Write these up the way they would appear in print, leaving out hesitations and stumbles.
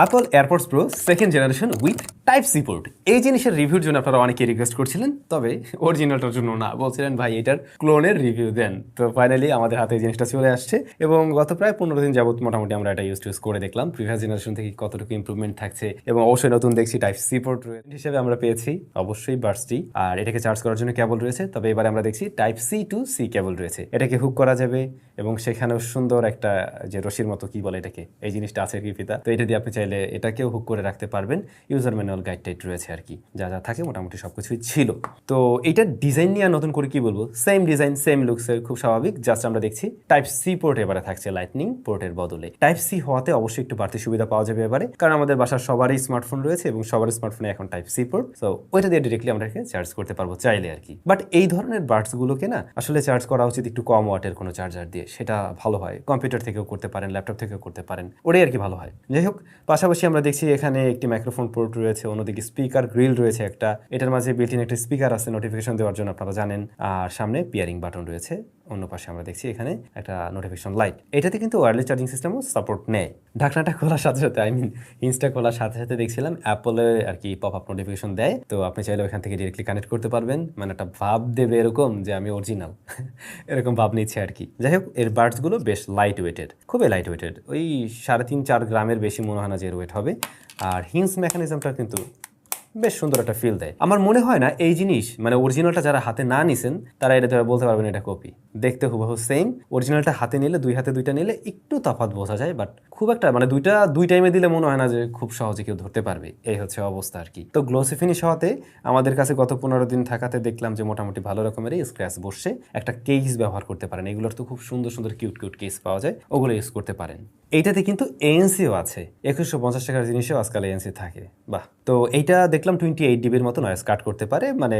Apple AirPods Pro second generation with type C port. এই জিনিসের রিভিউর জন্য আপনারা অনেকে রিকোয়েস্ট করছিলেন, তবে অরিজিনালটার জন্য না, বলছিলেন ভাই এটার ক্লোনের রিভিউ দেন। তো ফাইনালি আমাদের হাতে এই জিনিসটা চলে আসছে এবং গত প্রায় 15 দিন যাবত মোটামুটি আমরা এটা ইউজ করে দেখলাম প্রিভিয়াস জেনারেশন থেকে কতটুকু ইম্প্রুভমেন্ট থাকছে, এবং অবশ্যই নতুন দেখছি টাইপ সি পোর্ট হিসেবে আমরা পেয়েছি অবশ্যই বার্সটি, আর এটাকে চার্জ করার জন্য কেবল রয়েছে। তবে এবারে আমরা দেখছি type C to C cable রয়েছে, এটাকে হুক করা যাবে এবং সেখানেও সুন্দর একটা যে রশির মতো কি বলে এটাকে, এই জিনিসটা আছে আর কি ফিতা, তো এটা দিয়ে আপনি চাইলে এটাকেও হুক করে রাখতে পারবেন। ইউজার ম্যানুয়াল গাইড টাইড রয়েছে আর কি, যা যা থাকে মোটামুটি সবকিছুই ছিল। তো এইটার ডিজাইন নিয়ে নতুন করে কি বলবো, সেম ডিজাইন সেম লুকসের, খুব স্বাভাবিক। জাস্ট আমরা দেখছি টাইপ সি পোর্ট এবারে থাকছে লাইটনিং পোর্টের বদলে। টাইপ সি হওয়াতে অবশ্যই একটু বাড়তি সুবিধা পাওয়া যাবে এবারে, কারণ আমাদের বাসার সবারই স্মার্টফোন রয়েছে এবং সবার স্মার্টফোনে এখন টাইপ সি পোর্ট, তো ওইটা দিয়ে ডিরেক্টলি আমরা চার্জ করতে পারবো চাইলে আর কি। বাট এই ধরনের বাডসগুলোকে না আসলে চার্জ করা উচিত একটু কম ওয়াটের কোনো চার্জার দিয়ে, সেটা ভালো হয়। কম্পিউটার থেকেও করতে পারেন, ল্যাপটপ থেকেও করতে পারেন, ওটাই আর কি ভালো হয়। যাই হোক, পাশাপাশি আমরা দেখছি এখানে একটি মাইক্রোফোন পোর্ট রয়েছে, অন্যদিকে স্পিকার গ্রিল রয়েছে একটা, এটার মাঝে বিল্ট-ইন একটা স্পিকার আছে নোটিফিকেশন দেওয়ার জন্য, আপনারা জানেন। আর সামনে পিয়ারিং বাটন রয়েছে, অন্য পাশে আমরা দেখছি এখানে একটা নোটিফিকেশন লাইট। এটাতে কিন্তু ওয়্যারলেস চার্জিং সিস্টেমও সাপোর্ট নেয়। ঢাকনাটা খোলার সাথে সাথে ইনস্টা খোলার সাথে সাথে দেখছিলাম অ্যাপলে আর কি পপ আপ নোটিফিকেশন দেয়, তো আপনি চাইলে ওখান থেকে ডিরেক্টলি কানেক্ট করতে পারবেন, মানে একটা ভাব দেবে এরকম যে আমি অরিজিনাল এরকম ভাব নিচ্ছে আর কি। যাই হোক, এর বার্ডসগুলো বেশ লাইট ওয়েটেড, খুবই লাইট ওয়েটেড, ওই 3.5-4 গ্রামের বেশি মনে হয় না যে এর ওয়েট হবে। আর হিংস মেকানিজমটা কিন্তু বেশ সুন্দর একটা ফিল দেয়। আমার মনে হয় না এই জিনিস মানে অরিজিনালটা যারা হাতে না নিছেন তারা এটা ধরে বলতে পারবেন এটা কপি। দেখতে হুবহু সেম, অরিজিনালটা হাতে নিলে, দুই হাতে দুইটা নিলে একটু তফাৎ বোঝা যায়, বাট খুব একটা মানে দুই টাইমে দিলে মনে হয় না যে খুব সহজে কেউ ধরতে পারবে, এই হচ্ছে অবস্থা আর কি। তো গ্লোসি ফিনিশ হওয়াতে আমাদের কাছে গত 15 দিন থাকাতে দেখলাম যে মোটামুটি ভালো রকমেরই স্ক্র্যাচ বসছে। একটা কেস ব্যবহার করতে পারেন, এগুলোর তো খুব সুন্দর সুন্দর কিউট কিউট কেস পাওয়া যায়, ওগুলো ইউজ করতে পারেন। এইটাতে কিন্তু এএনসিও আছে, 2150 টাকার জিনিসেও আজকাল এএনসি থাকে, বাহ। তো এইটা দেখলাম 28 ডিবির মতো নয়েজ কাট করতে পারে, মানে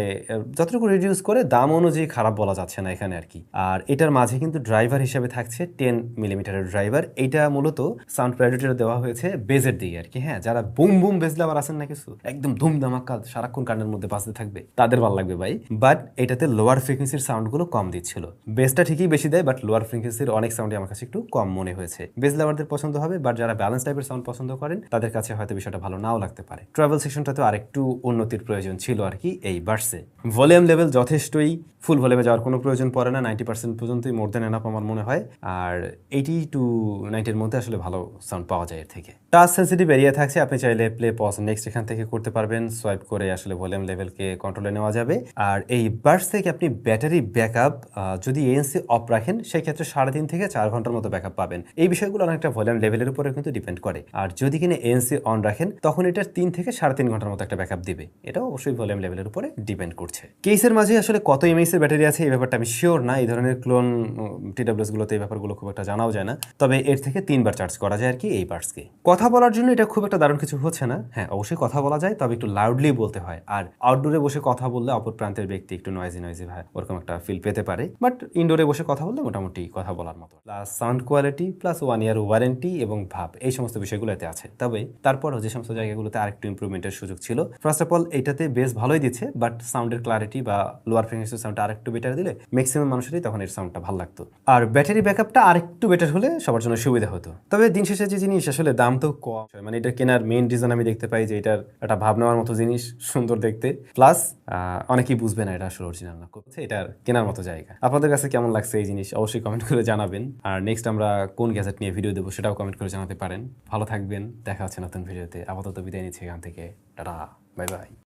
যতটুকু রিডিউস করে দাম অনুযায়ী খারাপ বলা যাচ্ছে না এখানে আর কি। আর এটার মাঝে কিন্তু ড্রাইভার হিসেবে থাকছে 10 মিলিমিটারের ড্রাইভার। এইটা মূলত সাউন্ড প্রায়োরিটি দেওয়া হয়েছে বেজের দিকে আর কি। হ্যাঁ, যারা বুম বুম বেজ লাভার আছেন না, কিছু একদম ধুম ধামাকা সারাক্ষণ কানের মধ্যে বাজতে থাকবে, তাদের ভালো লাগবে ভাই। বাট এটাতে লোয়ার ফ্রিকোয়েন্সির সাউন্ডগুলো কম দিচ্ছিল। বেসটা ঠিকই বেশি দেয়, বাট লোয়ার ফ্রিকোয়েন্সির অনেক সাউন্ডই আমার কাছে একটু কম মনে হয়েছে। বেজ লাভারদের পছন্দ হবে, বাট যারা ব্যালেন্স টাইপের সাউন্ড পছন্দ করেন তাদের কাছে হয়তো বিষয়টা ভালো নাও লাগতে পারে। ট্রাভেল সেকশনটাতে আরেকটু উন্নতির প্রয়োজন ছিল আর কি এই বার্সে। ভলিউম লেভেল যথেষ্টই, ফুল ভলিউমে যাওয়ার কোনো প্রয়োজন পড়ে না, 90% পর্যন্তই মোর দেন এনাফ আমার মনে হয়। আর 80 to 90-এর মধ্যে আসলে ভালো সাউন্ড পাওয়া যায় এর থেকে। টাচ সেন্সিটিভ এরিয়া থাকছে, আপনি চাইলে প্লে পজ নেক্সট এখান থেকে করতে পারবেন, সোয়াইপ করে আসলে ভলিউম লেভেলকে কন্ট্রোলে নেওয়া যাবে। আর এই বার্স থেকে আপনি ব্যাটারি ব্যাকআপ যদি এএনসি অফ রাখেন সেই ক্ষেত্রে 3.5 থেকে 4 ঘন্টার মতো ব্যাকআপ পাবেন। এই বিষয়গুলো অনেকটা ভলিউম লেভেলের উপরে কিন্তু ডিপেন্ড করে। আর যদি কিনা এএনসি অন রাখেন তখন এটার 3 থেকে 3.5 ঘন্টার মতো একটা ব্যাকআপ দিবে, এটাও অবশ্যই ভলিউম লেভেলের উপরে ডিপেন্ড করছে। কেসের মাঝে আসলে কত এমএএইচ এর ব্যাটারি আছে এই ব্যাপারটা আমি শিওর না, এই ধরনের ক্লোন টিডব্লিউএস গুলোতে এই ব্যাপারগুলো খুব একটা জানাও যায় না, তবে এর থেকে 3 বার চার্জ করা যায় আর কি এই বার্সকে। কথা বলার জন্য এটা খুব একটা দারুণ কিছু হচ্ছে না, হ্যাঁ অবশ্যই কথা বলা যায়, তবে একটু লাউডলি বলতে হয়। আর আউটডোরে বসে কথা বললে অপর প্রান্তের ব্যক্তি একটু নয়েজি ভাই ওরকম একটা ফিল পেতে পারে, বাট ইনডোরে বসে কথা বললে মোটামুটি কথা বলার মতো। Plus sound quality plus 1 year warranty এবং ভাব, এই সমস্ত বিষয়গুলো এতে আছে। তবে তারপরও যে সমস্ত জায়গাগুলোতে আরেকটু ইমপ্রুভমেন্টের সুযোগ ছিল, ফার্স্ট অফ অল এটাতে বেস ভালোই দিচ্ছে, বাট সাউন্ডের ক্লারিটি বা লোয়ার ফ্রিকোয়েন্সির সাউন্ডটা আরেকটু বেটার দিলে ম্যাক্সিমাম মানুষেরই তখন এর সাউন্ডটা ভালো লাগতো। আর ব্যাটারি ব্যাকআপটা আরেকটু বেটার হলে সবার জন্য সুবিধা হতো। তবে দিন শেষে যে জিনিস আসলে দাম তো কম, মানে এটা কেনার মেইন রিজন আমি দেখতে পাই যে এটার একটা ভাব নেওয়ার মতো জিনিস, সুন্দর দেখতে, প্লাস অনেকেই বুঝবে না এটা আসলে অরিজিনাল না, এটার কেনার মতো জায়গা। আপনাদের কাছে কেমন লাগছে এই জিনিস অবশ্যই কমেন্ট করে জানাবেন। আর নেক্সট আমরা কোন গ্যাজেট নিয়ে ভিডিও দেবো সেটাও কমেন্ট করে জানাতে পারেন। ভালো থাকবেন, দেখা হচ্ছে নতুন ভিডিওতে। আপাতত বিদায় নিচ্ছি এখান থেকে, টাটা, বাই বাই।